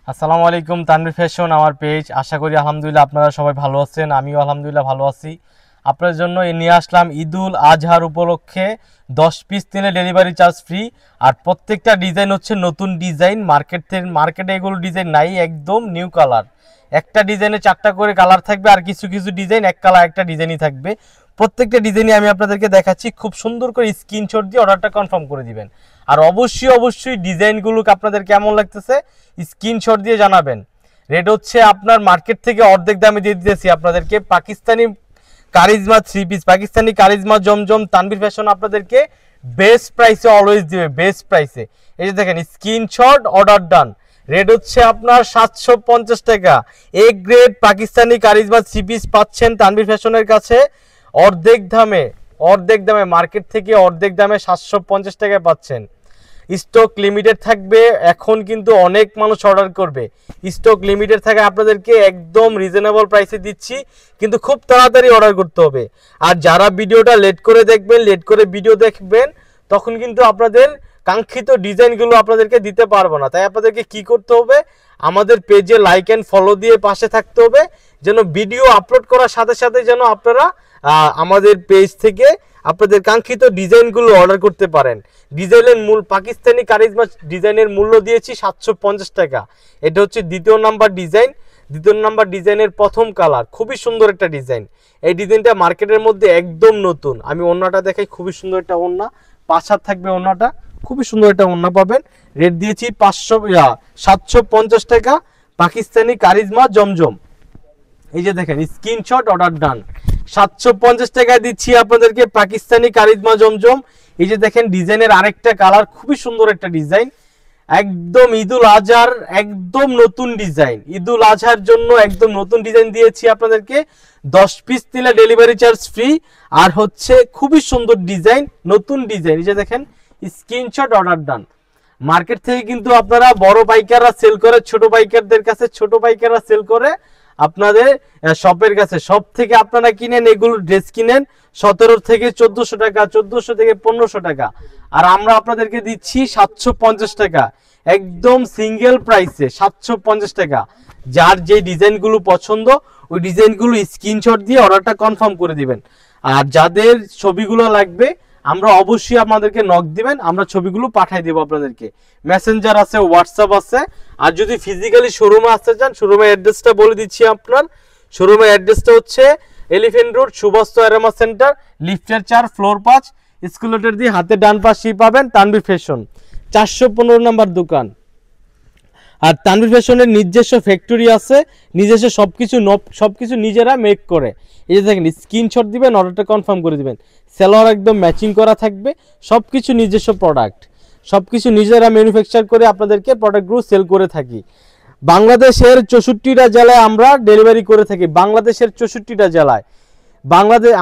আসসালামু আলাইকুম, তানভীর ফ্যাশন আমার পেজ। আশা করি আলহামদুলিল্লাহ আপনারা সবাই ভালো আছেন। আমিও আলহামদুলিল্লাহ ভালো আছি। আপনাদের জন্য নিয়ে আসলাম ঈদুল আজহার উপলক্ষে 10 পিস নিলে ডেলিভারি চার্জ ফ্রি। আর প্রত্যেকটা ডিজাইন হচ্ছে নতুন ডিজাইন, মার্কেটে এগুলো ডিজাইন নাই, একদম নিউ কালার। একটা ডিজাইনে 4টা করে কালার থাকবে, আর কিছু কিছু ডিজাইন এক কালার একটা ডিজাইনই থাকবে। প্রত্যেকটা ডিজাইনই আমি আপনাদেরকে দেখাচ্ছি। খুব সুন্দর করে স্ক্রিনশট দিয়ে অর্ডারটা কনফার্ম করে দিবেন। আর অবশ্যই ডিজাইনগুলোকে আপনাদের কেমন লাগতেছে স্ক্রিনশট দিয়ে জানাবেন। রেট হচ্ছে আপনার মার্কেট থেকে অর্ধেক দামে দিয়ে দিতেছি আপনাদেরকে। Pakistani charisma 3 piece, Pakistani charisma Zamzam Tanvir fashion আপনাদেরকে বেস্ট প্রাইসে অলওয়েজ দিবে, বেস্ট প্রাইসে। এই যে দেখেন স্ক্রিনশট, অর্ডার ডান। রেট হচ্ছে আপনার 750 টাকা। A grade Pakistani charisma 3 piece পাচ্ছেন তানভীর ফ্যাশনের কাছে অর্ধেক দামে মার্কেট থেকে অর্ধেক দামে 750 টাকায় পাচ্ছেন। স্টক লিমিটেড থাকবে, এখন কিন্তু অনেক মানুষ অর্ডার করবে। স্টক লিমিটেড থাকে, আপনাদেরকে একদম রিজনেবল প্রাইসে দিচ্ছি, কিন্তু খুব তাড়াতাড়ি অর্ডার করতে হবে। আর যারা ভিডিওটা লেট করে ভিডিও দেখবেন, তখন কিন্তু আপনাদের কাঙ্ক্ষিত ডিজাইনগুলো আপনাদেরকে দিতে পারবো না। তাই আপনাদেরকে কি করতে হবে, আমাদের পেজে লাইক অ্যান্ড ফলো দিয়ে পাশে থাকতে হবে, যেন ভিডিও আপলোড করার সাথে সাথে যেন আপনারা আমাদের পেজ থেকে আপনাদের কাঙ্ক্ষিত ডিজাইনগুলো অর্ডার করতে পারেন। ডিজাইনের পাকিস্তানি কারিজমা ডিজাইনের মূল্য দিয়েছি 750 টাকা। এটা হচ্ছে দ্বিতীয় নাম্বার ডিজাইনের প্রথম কালার, খুবই সুন্দর একটা ডিজাইন। এই ডিজাইনটা মার্কেটের মধ্যে একদম নতুন। আমি ওড়নাটা দেখাই, খুবই সুন্দর একটা ওড়না, 5 হাত থাকবে ওড়নাটা, খুবই সুন্দর একটা ওড়না পাবেন। রেট দিয়েছি 750 টাকা। পাকিস্তানি কারিজমা জমজম, এই যে দেখেন স্ক্রিনশট, অর্ডার ডান। 750 টাকায় দিচ্ছি আপনাদেরকে পাকিস্তানি কারিজমা জমজম। এই যে দেখেন ডিজাইনের আরেকটা কালার, খুবই সুন্দর একটা ডিজাইন, একদম ঈদুল আজহার একদম নতুন ডিজাইন। ঈদুল আজহার জন্য একদম নতুন ডিজাইন দিয়েছি আপনাদেরকে। 10 পিস নিলে ডেলিভারি চার্জ ফ্রি। আর হচ্ছে খুবই সুন্দর ডিজাইন, নতুন ডিজাইন। এই যে দেখেন স্ক্রিনশট, অর্ডার ডান। মার্কেট থেকে কিন্তু আপনারা বড় পাইকাররা সেল করে ছোট পাইকারদের কাছে, ছোট পাইকাররা সেল করে আপনাদের শপের কাছে। সব থেকে আপনারা কিনেন, এগুলো ড্রেস কিনেন 17 থেকে 1400 টাকা, 1400 থেকে 1500 টাকা। আর আমরা আপনাদেরকে দিচ্ছি 750 টাকা, একদম সিঙ্গেল প্রাইসে 750 টাকা। যার যে ডিজাইনগুলো পছন্দ ওই ডিজাইনগুলো স্ক্রিনশট দিয়ে অর্ডারটা কনফার্ম করে দিবেন। আর যাদের ছবিগুলো লাগবে আমরা অবশ্যই আপনাদেরকে নক দিবেন, আমরা ছবিগুলো পাঠিয়ে দেবো আপনাদেরকে। মেসেঞ্জার আছে, হোয়াটসঅ্যাপ আছে। আর যদি ফিজিক্যালি শোরুমে আসতে চান, শোরুমের অ্যাড্রেসটা বলে দিচ্ছি আপনার। শোরুমের অ্যাড্রেসটা হচ্ছে এলিফ্যান্ট রোড, সুবস্ত অ্যারোমা সেন্টার, লিফটের 4, ফ্লোর 5, স্কুলেটার দিয়ে হাতে ডান পাশেই পাবেন তানভীর ফ্যাশন, 415 নম্বর দোকান। আর তানভীর ফ্যাশনের নিজস্ব ফ্যাক্টরি আছে, নিজস্ব সবকিছু নিজেরা মেক করে। এই যে দেখেন স্ক্রিনশট দিবেন, অর্ডারটা কনফার্ম করে দিবেন। সেলোয়ার একদম ম্যাচিং করা থাকবে, সবকিছু নিজস্ব প্রোডাক্ট, সবকিছু নিজেরা ম্যানুফ্যাকচার করে আপনাদেরকে প্রোডাক্টগুলো সেল করে থাকি। বাংলাদেশের 64টা জেলায় আমরা ডেলিভারি করে থাকি, বাংলাদেশের 64টা জেলায়।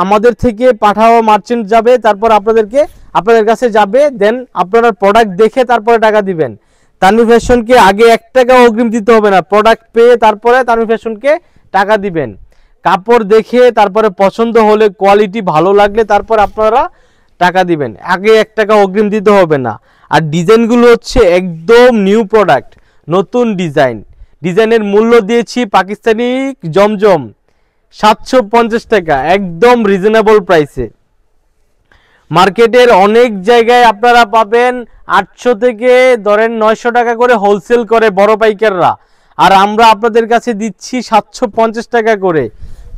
আমাদের থেকে পাঠাও মার্চেন্ট যাবে, তারপর আপনাদের কাছে যাবে, দেন আপনারা প্রোডাক্ট দেখে তারপরে টাকা দিবেন। তানভীর ফ্যাশনকে আগে 1 টাকা অগ্রিম দিতে হবে না, প্রোডাক্ট পেয়ে তারপরে তানভীর ফ্যাশনকে টাকা দিবেন। কাপড় দেখে তারপরে পছন্দ হলে, কোয়ালিটি ভালো লাগলে তারপর আপনারা টাকা দিবেন, আগে 1 টাকা অগ্রিম দিতে হবে না। আর ডিজাইনগুলো হচ্ছে একদম নিউ প্রোডাক্ট, নতুন ডিজাইনের মূল্য দিয়েছি পাকিস্তানি জমজম 750 টাকা, একদম রিজনেবল প্রাইসে। মার্কেটের অনেক জায়গায় আপনারা পাবেন 800 থেকে ধরেন 900 টাকা করে হোলসেল করে বড় পাইকাররা। আর আমরা আপনাদের কাছে দিচ্ছি 750 টাকা করে।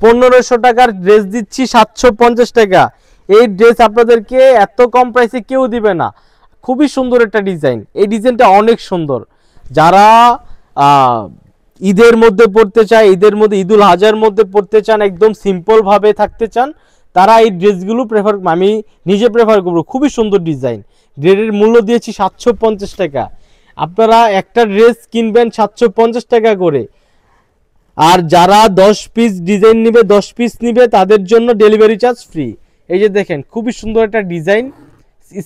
1500 টাকার ড্রেস দিচ্ছি 750 টাকা। এই ড্রেস আপনাদেরকে এত কম প্রাইসে কেউ দিবে না। খুবই সুন্দর একটা ডিজাইন, এই ডিজাইনটা অনেক সুন্দর। যারা ঈদের মধ্যে পড়তে চায়, ঈদুল আজহার মধ্যে পড়তে চান, একদম সিম্পলভাবে থাকতে চান, তারা এই ড্রেসগুলো আমি নিজে প্রেফার করবো। খুবই সুন্দর ডিজাইন। ড্রেসের মূল্য দিয়েছি 750 টাকা। আপনারা একটা ড্রেস কিনবেন 750 টাকা করে। আর যারা 10 পিস ডিজাইন নিবে, 10 পিস নিবে, তাদের জন্য ডেলিভারি চার্জ ফ্রি। এই যে দেখেন খুবই সুন্দর একটা ডিজাইন।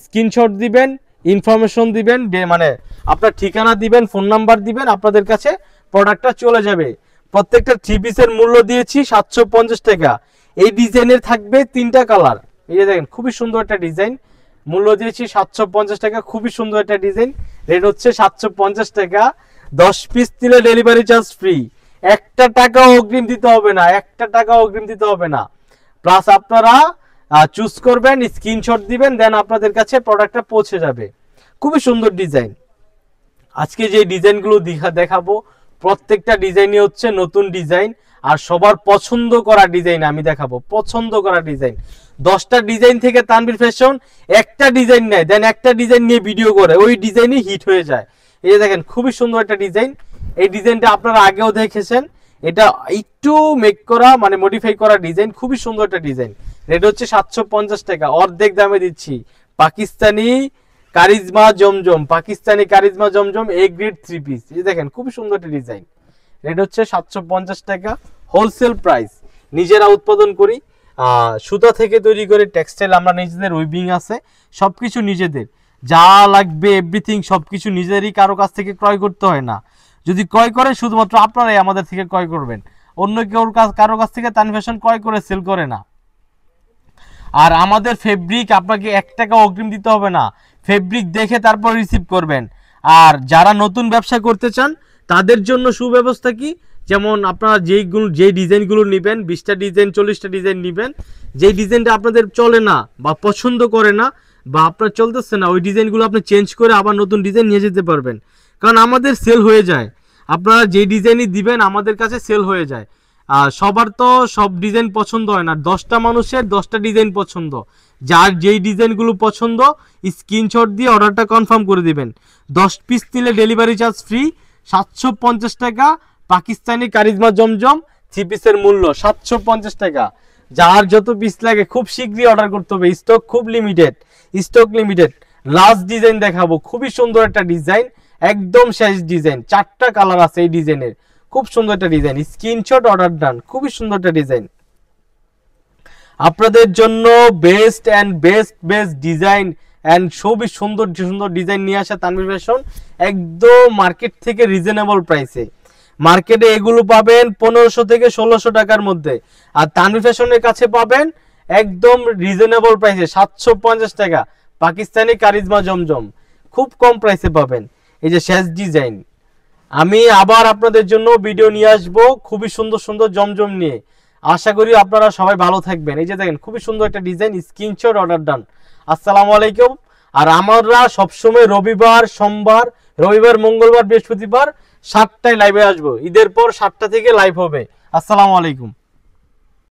স্ক্রিনশট দিবেন, ইনফরমেশন দিবেন, মানে আপনার ঠিকানা দিবেন, ফোন নাম্বার দিবেন, আপনাদের কাছে প্রোডাক্টটা চলে যাবে। প্রত্যেকটা 3 পিসের মূল্য দিয়েছি 750 টাকা। এই ডিজাইনের থাকবে 3টা কালার। এই যে দেখেন খুবই সুন্দর একটা ডিজাইন, মূল্য দিয়েছি 750 টাকা। খুবই সুন্দর একটা ডিজাইন, রেট হচ্ছে 750 টাকা। 10 পিস নিলে ডেলিভারি চার্জ ফ্রি, একটা টাকাও অগ্রিম দিতে হবে না, একটা টাকাও অগ্রিম দিতে হবে না। প্লাস আপনারা চুজ করবেন, স্ক্রিনশট দিবেন, দেন আপনাদের কাছে প্রোডাক্টটা পৌঁছে যাবে। খুবই সুন্দর ডিজাইন। আজকে যে ডিজাইনগুলো দেখাবো প্রত্যেকটা ডিজাইনই হচ্ছে নতুন ডিজাইন, আর সবার পছন্দ করা ডিজাইন আমি দেখাবো, পছন্দ করা ডিজাইন। 10টা ডিজাইন থেকে তানভীর ফ্যাশন একটা ডিজাইন নেয়, দেন একটা ডিজাইন নিয়ে ভিডিও করে, ওই ডিজাইনই হিট হয়ে যায়। এই যে দেখেন খুবই সুন্দর একটা ডিজাইন, এই ডিজাইনটা আপনারা আগেও দেখেছেন, এটা একটু মেক করা মানে মডিফাই করা ডিজাইন, খুবই সুন্দর একটা ডিজাইন। রেট হচ্ছে 750 টাকা, অর্ধেক দামে দিচ্ছি। Pakistani charisma Zamzam, Pakistani charisma Zamzam A grade 3 piece, এই দেখেন খুবই সুন্দর একটা ডিজাইন। রেট হচ্ছে 750 টাকা, হোলসেল প্রাইস। নিজেরা উৎপাদন করি, সুতা থেকে তৈরি করে টেক্সটাইল, আমরা নিজেদের উইভিং আছে, সবকিছু নিজেদের, যা লাগবে এভরিথিং সবকিছু নিজেরই, কারো কাছ থেকে ক্রয় করতে হয় না। যদি ক্রয় করেন শুধুমাত্র আপনারাই আমাদের থেকে ক্রয় করবেন, অন্য কেউ কারো কাছ থেকে তানভীর ফ্যাশন ক্রয় করে সেল করে না। আর আমাদের ফেব্রিক আপনাকে 1 টাকা অগ্রিম দিতে হবে না, ফেব্রিক দেখে তারপর রিসিভ করবেন। আর যারা নতুন ব্যবসা করতে চান তাদের জন্য সুব্যবস্থা কি, যেমন আপনারা যেই ডিজাইনগুলো নেবেন, 20টা ডিজাইন 40টা ডিজাইন নেবেন, যেই ডিজাইনটা আপনাদের চলে না বা পছন্দ করে না বা আপনার চলতেছে না, ওই ডিজাইনগুলো আপনি চেঞ্জ করে আবার নতুন ডিজাইন নিয়ে যেতে পারবেন, কারণ আমাদের সেল হয়ে যায়। আপনারা যেই ডিজাইনই দিবেন আমাদের কাছে সেল হয়ে যায়। সবার তো সব ডিজাইন পছন্দ হয় না, 10টা মানুষের 10টা ডিজাইন পছন্দ, যার যেই ডিজাইনগুলো পছন্দ স্ক্রিনশট দিয়ে অর্ডারটা কনফার্ম করে দিবেন। 10 পিস নিলে ডেলিভারি চার্জ ফ্রি, 750 টাকা। পাকিস্তানি কারিজমা জমজম 3 পিসের মূল্য 750 টাকা। যার যত পিস লাগে খুব শীঘ্রই অর্ডার করতে হবে, স্টক খুব limited, stock limited. Last design দেখাবো, খুবই সুন্দর একটা ডিজাইন, একদম শেষ ডিজাইন, 4টা কালার আছে এই ডিজাইনের, খুব সুন্দর একটা ডিজাইন। স্ক্রিনশট অর্ডার ডান, খুবই সুন্দর একটা ডিজাইন। আপনাদের জন্য বেস্ট ডিজাইন এন্ড খুবই সুন্দর সুন্দর ডিজাইন নিয়ে আসা তানভীর ফ্যাশন, একদম মার্কেট থেকে রিজনেবল প্রাইসে। মার্কেটে এগুলো পাবেন 1500 থেকে 1600 টাকার মধ্যে, আর তানভীর ফ্যাশনের কাছে পাবেন একদম রিজনেবল প্রাইসে 750 টাকা। পাকিস্তানি কারিজমা জমজম খুব কম প্রাইসে পাবেন। এই যে শেষ ডিজাইন, আমি আবার আপনাদের জন্য ভিডিও নিয়ে আসবো খুবই সুন্দর সুন্দর জমজম নিয়ে। আশা করি আপনারা সবাই ভালো থাকবেন। এই যে দেখেন খুবই সুন্দর একটা ডিজাইন, স্ক্রিনশট অর্ডার ডান। আসসালামু আলাইকুম। আর আমরা সবসময় রবিবার, সোমবার, মঙ্গলবার, বৃহস্পতিবার 7টায় লাইভে আসবো। ঈদের পর 7টা থেকে লাইভ হবে। আসসালামু আলাইকুম।